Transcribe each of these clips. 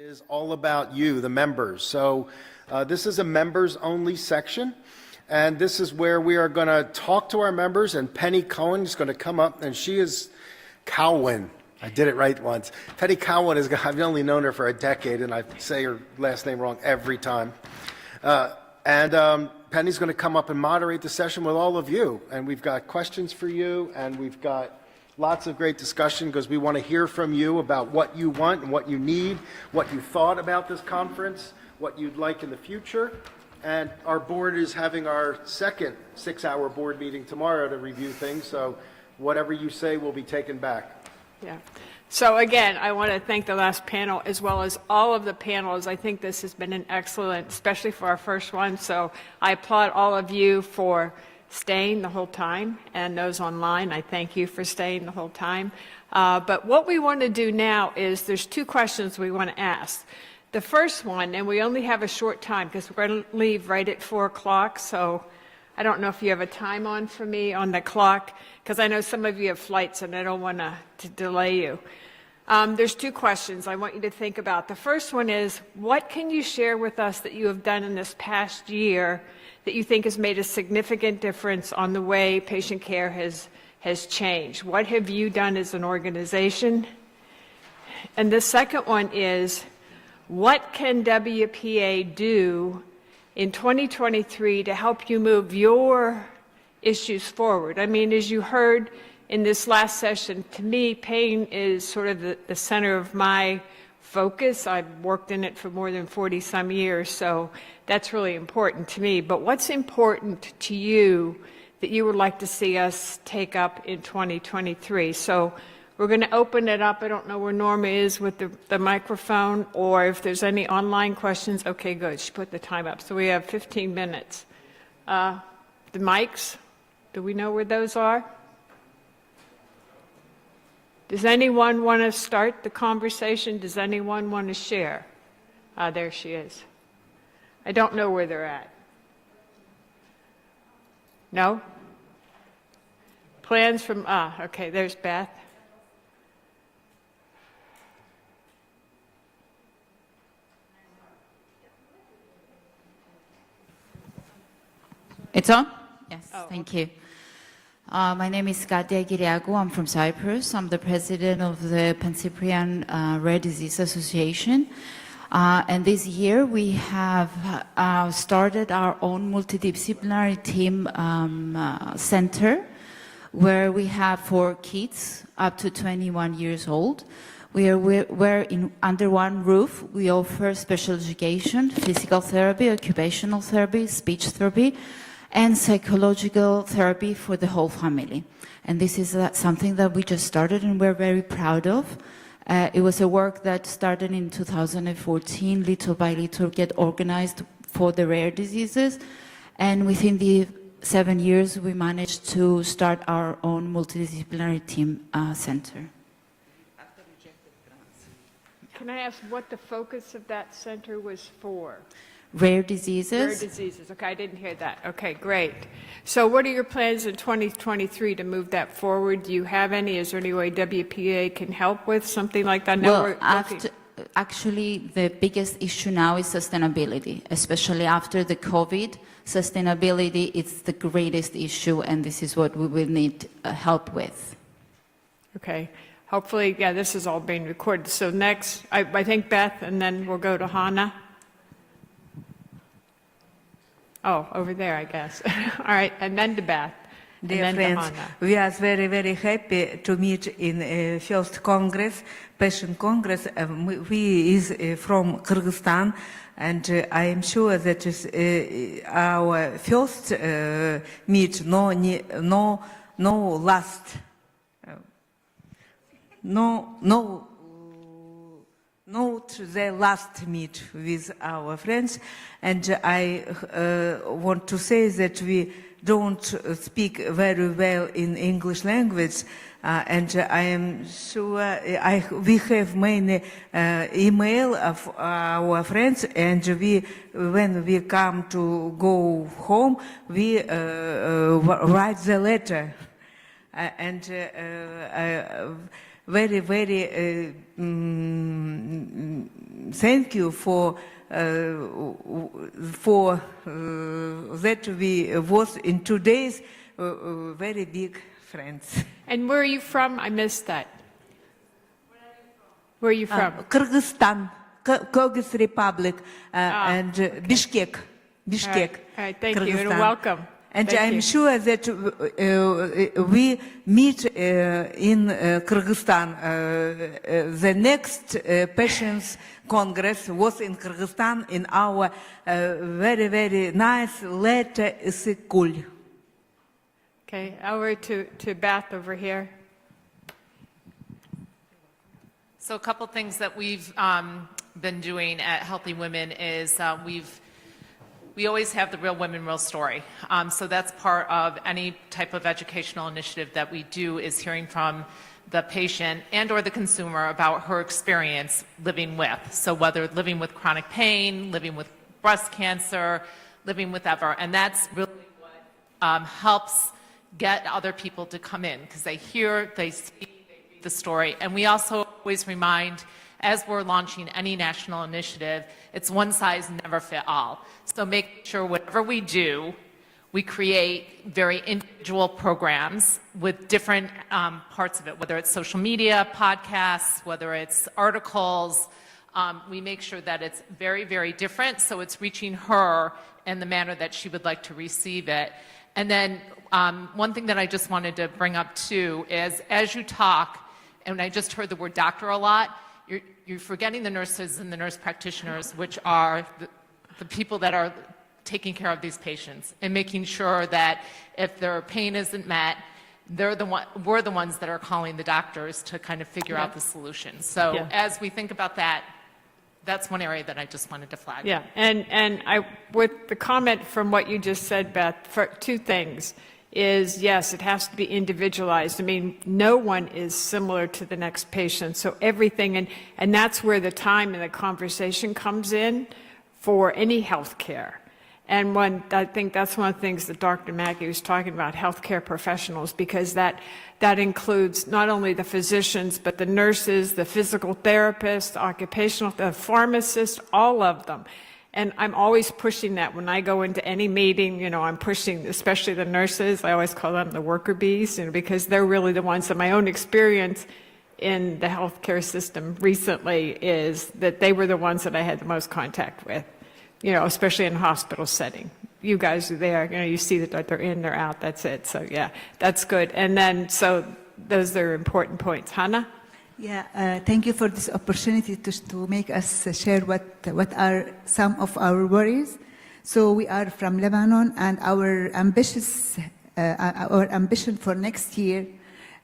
Is all about you, the members. So this is a members-only section, and this is where we are going to talk to our members, and Penny Cohen is going to come up, and she is Cowan. I did it right once. Penny Cowan is, I've only known her for a decade, and I say her last name wrong every time. Penny's going to come up and moderate the session with all of you, and we've got questions for you, and we've got lots of great discussion because we want to hear from you about what you want and what you need, what you thought about this conference, what you'd like in the future. And our board is having our second 6-hour board meeting tomorrow to review things, so whatever you say will be taken back. Yeah. So again, I want to thank the last panel as well as all of the panels. I think this has been an excellent, especially for our first one. So I applaud all of you for staying the whole time, and those online, I thank you for staying the whole time. But what we want to do now is there's two questions we want to ask. The first one, and we only have a short time because we're going to leave right at 4 o'clock, so I don't know if you have a time on for me on the clock, because I know some of you have flights and I don't want to delay you. There's two questions I want you to think about. The first one is, what can you share with us that you have done in this past year that you think has made a significant difference on the way patient care has changed? What have you done as an organization? And the second one is, what can WPA do in 2023 to help you move your issues forward? I mean, as you heard in this last session, to me, pain is sort of the center of my focus. I've worked in it for more than 40-some years, so that's really important to me. But what's important to you that you would like to see us take up in 2023? So we're going to open it up. I don't know where Norma is with the microphone, or if there's any online questions. Okay, good. She put the time up. So we have 15 minutes. The mics, do we know where those are? Does anyone want to start the conversation? Does anyone want to share? There she is. I don't know where they're at. No? Plans from, okay, there's Beth. It's on? Yes, Oh, thank you. My name is Katia Giriakou. I'm from Cyprus. I'm the president of the Pan-Cyprian Rare Disease Association. And this year we have started our own multidisciplinary team center where we have 4 kids up to 21 years old. We're under one roof. We offer special education, physical therapy, occupational therapy, speech therapy, and psychological therapy for the whole family. And this is something that we just started and we're very proud of. It was a work that started in 2014, little by little get organized for the rare diseases. And within the 7 years, we managed to start our own multidisciplinary team center. Can I ask what the focus of that center was for? Rare diseases. Rare diseases. Okay, I didn't hear that. Okay, great. So what are your plans in 2023 to move that forward? Do you have any? Is there any way WPA can help with something like that? Well, actually, the biggest issue now is sustainability, especially after the COVID. Sustainability is the greatest issue, and this is what we will need help with. Okay. Hopefully, yeah, this is all being recorded. So next, I think Beth, and then we'll go to Hannah. Oh, over there, I guess. All right, and then to Beth. Dear friends, we are very, very happy to meet in first Congress, Patient Congress. We is from Kyrgyzstan, and I am sure that is our first meet, no last, not the last meet with our friends, and I want to say that we don't speak very well in English language, and I am sure we have many email of our friends, and when we come to go home, we write the letter, and very, very thank you for that we was in 2 days very big friends. And where are you from? I missed that. Where are you from? Kyrgyzstan, Kyrgyz Republic, and Bishkek. All right, thank you, and Kyrgyzstan. welcome. And Thank I'm you. sure that we meet in Kyrgyzstan. The next Patients Congress was in Kyrgyzstan in our very, very nice Lete Isikul. Okay, over to Beth over here. So a couple things that we've been doing at Healthy Women is we always have the Real Women, Real Story. So that's part of any type of educational initiative that we do, is hearing from the patient and or the consumer about her experience living with. So whether living with chronic pain, living with breast cancer, living with ever. And that's really what helps get other people to come in, because they hear, they see, the story. And we also always remind, as we're launching any national initiative, it's one size never fit all. So make sure whatever we do, we create very individual programs with different parts of it, whether it's social media, podcasts, whether it's articles. We make sure that it's very, very different, so it's reaching her in the manner that she would like to receive it. And then one thing that I just wanted to bring up too is, as you talk, and I just heard the word doctor a lot, you're forgetting the nurses and the nurse practitioners, which are the people that are taking care of these patients, and making sure that if their pain isn't met, we're the ones that are calling the doctors to kind of figure out the solution. So as we think about that, that's one area that I just wanted to flag. Yeah, and with the comment from what you just said, Beth, for two things is, yes, it has to be individualized. I mean, no one is similar to the next patient, so everything, and that's where the time and the conversation comes in for any health care. And I think that's one of the things that Dr. Mackey was talking about, healthcare professionals, because that includes not only the physicians, but the nurses, the physical therapists, the pharmacists, all of them. And I'm always pushing that when I go into any meeting, I'm pushing, especially the nurses. I always call them the worker bees, because they're really the ones that my own experience in the healthcare system recently is that they were the ones that I had the most contact with, especially in a hospital setting. You guys are there, you see that they're in, they're out, that's it. So yeah, that's good. And then, so those are important points. Hannah? Yeah, thank you for this opportunity to make us share what are some of our worries. So we are from Lebanon, and our ambition for next year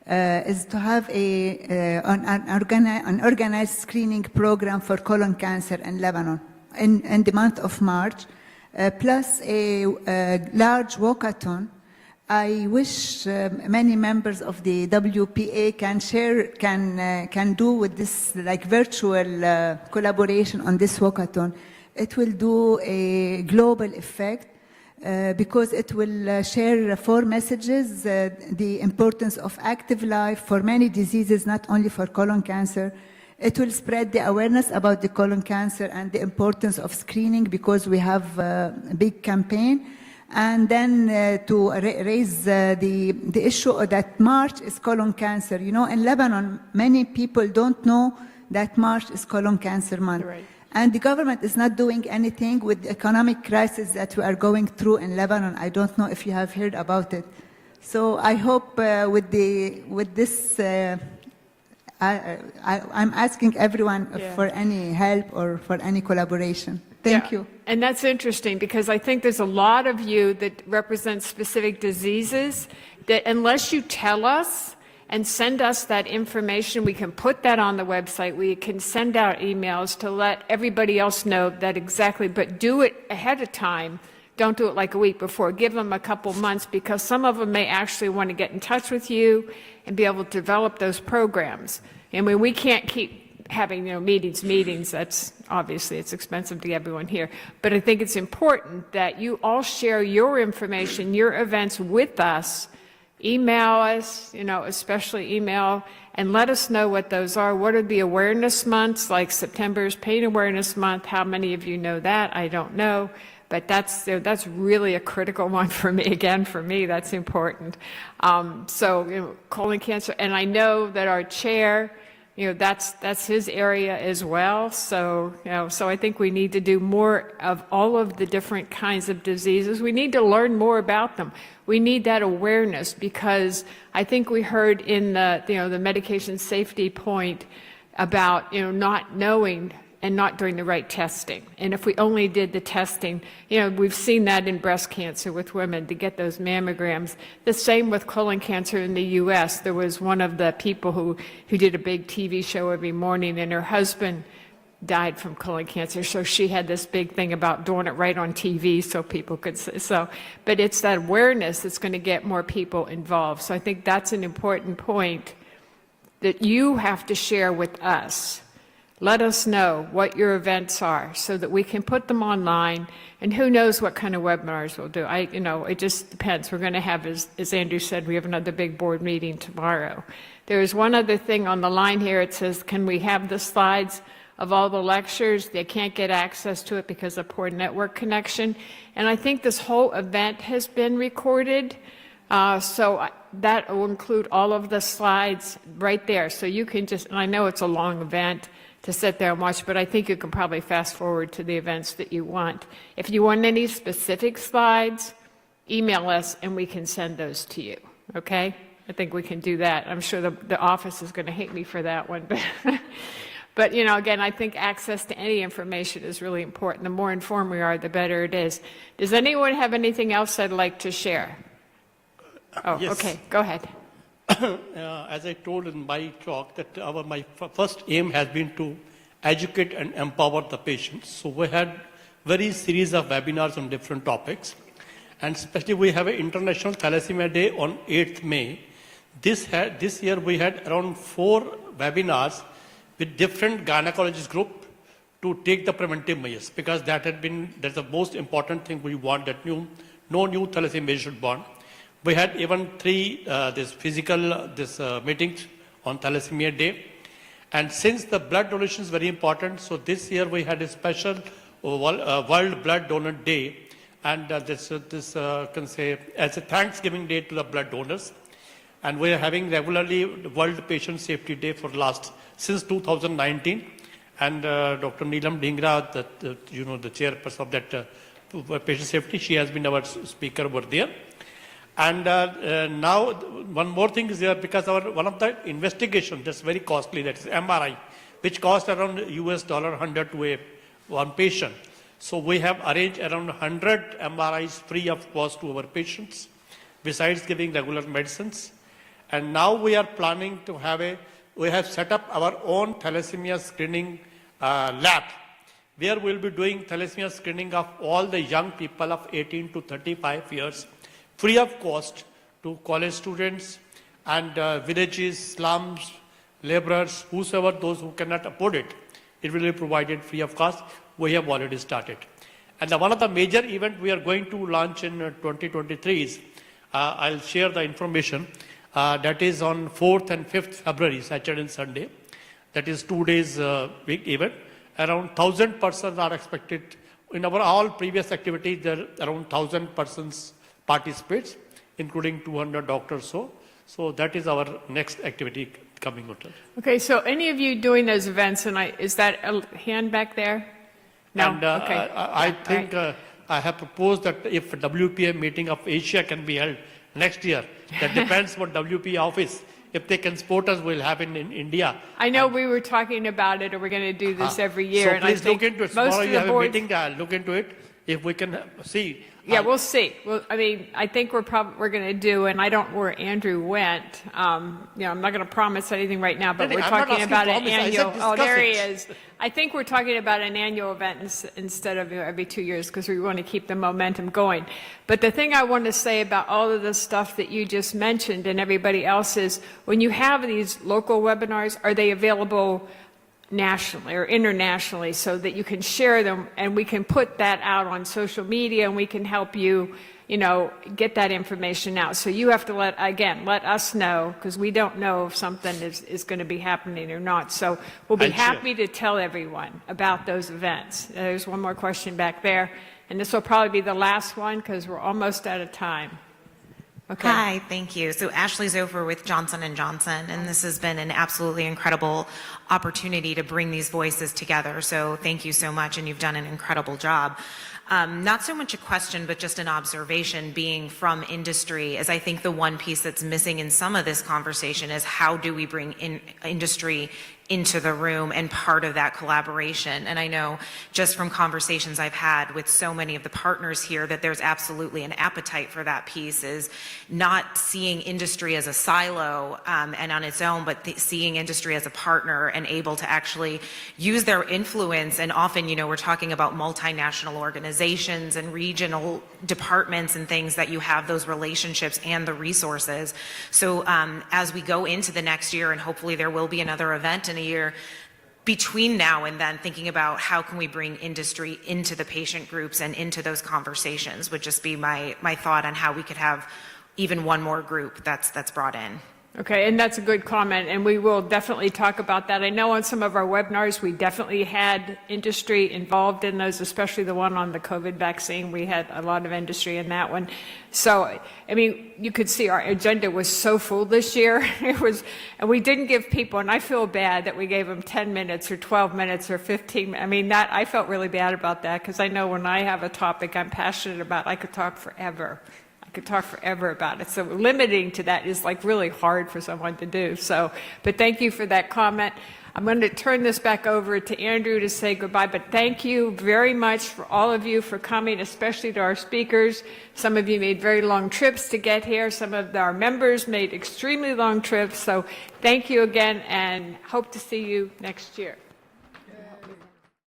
is to have an organized screening program for colon cancer in Lebanon in the month of March, plus a large walkathon. I wish many members of the WPA can do with this virtual collaboration on this walkathon. It will do a global effect because it will share 4 messages: the importance of active life for many diseases, not only for colon cancer. It will spread the awareness about the colon cancer and the importance of screening, because we have a big campaign. And then to raise the issue that March is colon cancer. In Lebanon, many people don't know that March is colon cancer month. Right. And the government is not doing anything with the economic crisis that we are going through in Lebanon. I don't know if you have heard about it. So I hope with this, I'm asking everyone for any help or for any collaboration. Thank you. And that's interesting, because I think there's a lot of you that represent specific diseases that unless you tell us and send us that information, we can put that on the website. We can send out emails to let everybody else know that exactly, but do it ahead of time. Don't do it like a week before. Give them a couple months, because some of them may actually want to get in touch with you and be able to develop those programs. I mean, we can't keep having meetings. That's obviously, it's expensive to get everyone here, but I think it's important that you all share your information, your events with us, email us, especially email, and let us know what those are. What are the awareness months, like September's Pain Awareness Month? How many of you know that? I don't know. But that's really a critical one for me. Again, for me, that's important. Colon cancer, and I know that our chair, that's his area as well. So I think we need to do more of all of the different kinds of diseases. We need to learn more about them. We need that awareness, because I think we heard in the medication safety point about not knowing and not doing the right testing. And if we only did the testing, we've seen that in breast cancer with women to get those mammograms. The same with colon cancer in the U.S. There was one of the people who did a big TV show every morning, and her husband died from colon cancer. So she had this big thing about doing it right on TV so people could see. But it's that awareness that's going to get more people involved. So I think that's an important point that you have to share with us. Let us know what your events are so that we can put them online, and who knows what kind of webinars we'll do. It just depends. We're going to have, as Andrew said, we have another big board meeting tomorrow. There is one other thing on the line here. It says, can we have the slides of all the lectures? They can't get access to it because of poor network connection. And I think this whole event has been recorded. So that will include all of the slides right there. So you can and I know it's a long event to sit there and watch, but I think you can probably fast forward to the events that you want. If you want any specific slides, email us and we can send those to you, okay? I think we can do that. I'm sure the office is going to hate me for that one, but again, I think access to any information is really important. The more informed we are, the better it is. Does anyone have anything else they'd like to share? Oh, Yes. Okay, go ahead. As I told in my talk, that my first aim has been to educate and empower the patients. So we had very series of webinars on different topics, and especially we have an International Thalassemia Day on 8th May. This year we had around 4 webinars with different gynecologist group to take the preventive measures, because that's the most important thing we want, that no new thalassemia should born. We had even 3 meetings on Thalassemia Day. And since the blood donation is very important, so this year we had a special World Blood Donor Day. And this can say as a Thanksgiving Day to the blood donors. And we are having regularly World Patient Safety Day since 2019. And Dr. Neelam Dhingra, the chairperson of that patient safety, she has been our speaker over there. And now one more thing is there, because one of the investigations that's very costly, that is MRI, which costs around $100 to one patient. So we have arranged around 100 MRIs free of cost to our patients, besides giving regular medicines. And now we are planning to we have set up our own thalassemia screening lab, where we'll be doing thalassemia screening of all the young people of 18 to 35 years, free of cost, to college students and villages, slums, laborers, whosoever, those who cannot afford it. It will be provided free of cost. We have already started. And one of the major events we are going to launch in 2023 is, I'll share the information, that is on 4th and 5th February, Saturday and Sunday. That is 2 days big event. Around 1,000 persons are expected. In our all previous activities, there are around 1,000 persons participates, including 200 doctors. So that is our next activity coming out. Okay, so any of you doing those events, and is that a hand back there? No? And Okay. I think All right. I have proposed that if WPA meeting of Asia can be held next year, that depends what WPA office, if they can support us, we'll have in India. I know we were talking about it, or we're going to do this every year. So and please I think look into it. most Tomorrow of you the have a boards- meeting, look into it. If we can see. Yeah, we'll see. Well, I mean, I think we're going to do, and I don't know where Andrew went. I'm not going to promise anything right now, but No, we're I'm not talking asking about an promise. I said annual. Oh, there he discuss it. is. I think we're talking about an annual event instead of every 2 years, because we want to keep the momentum going. But the thing I want to say about all of the stuff that you just mentioned and everybody else is, when you have these local webinars, are they available nationally or internationally, so that you can share them and we can put that out on social media, and we can help you get that information out. So you have to let us know, because we don't know if something is going to be happening or not. So we'll be And share. happy to tell everyone about those events. There's one more question back there, and this will probably be the last one because we're almost out of time. Okay. Hi, thank you. So Ashley Zofer with Johnson & Johnson, and this has been an absolutely incredible opportunity to bring these voices together. So thank you so much, and you've done an incredible job. Not so much a question, but just an observation being from industry, as I think the one piece that's missing in some of this conversation is how do we bring industry into the room and part of that collaboration. And I know just from conversations I've had with so many of the partners here that there's absolutely an appetite for that piece, is not seeing industry as a silo and on its own, but seeing industry as a partner and able to actually use their influence. And often, we're talking about multinational organizations and regional departments and things that you have those relationships and the resources. So as we go into the next year, and hopefully there will be another event in a year, between now and then, thinking about how can we bring industry into the patient groups and into those conversations would just be my thought on how we could have even one more group that's brought in. Okay, and that's a good comment, and we will definitely talk about that. I know on some of our webinars, we definitely had industry involved in those, especially the one on the COVID vaccine. We had a lot of industry in that one. So, you could see our agenda was so full this year. And we didn't give people, and I feel bad that we gave them 10 minutes or 12 minutes or 15 minutes. I felt really bad about that, because I know when I have a topic I'm passionate about, I could talk forever. About it. So limiting to that is really hard for someone to do. So, but thank you for that comment. I'm going to turn this back over to Andrew to say goodbye, but thank you very much for all of you for coming, especially to our speakers. Some of you made very long trips to get here. Some of our members made extremely long trips. So thank you again, and hope to see you next year.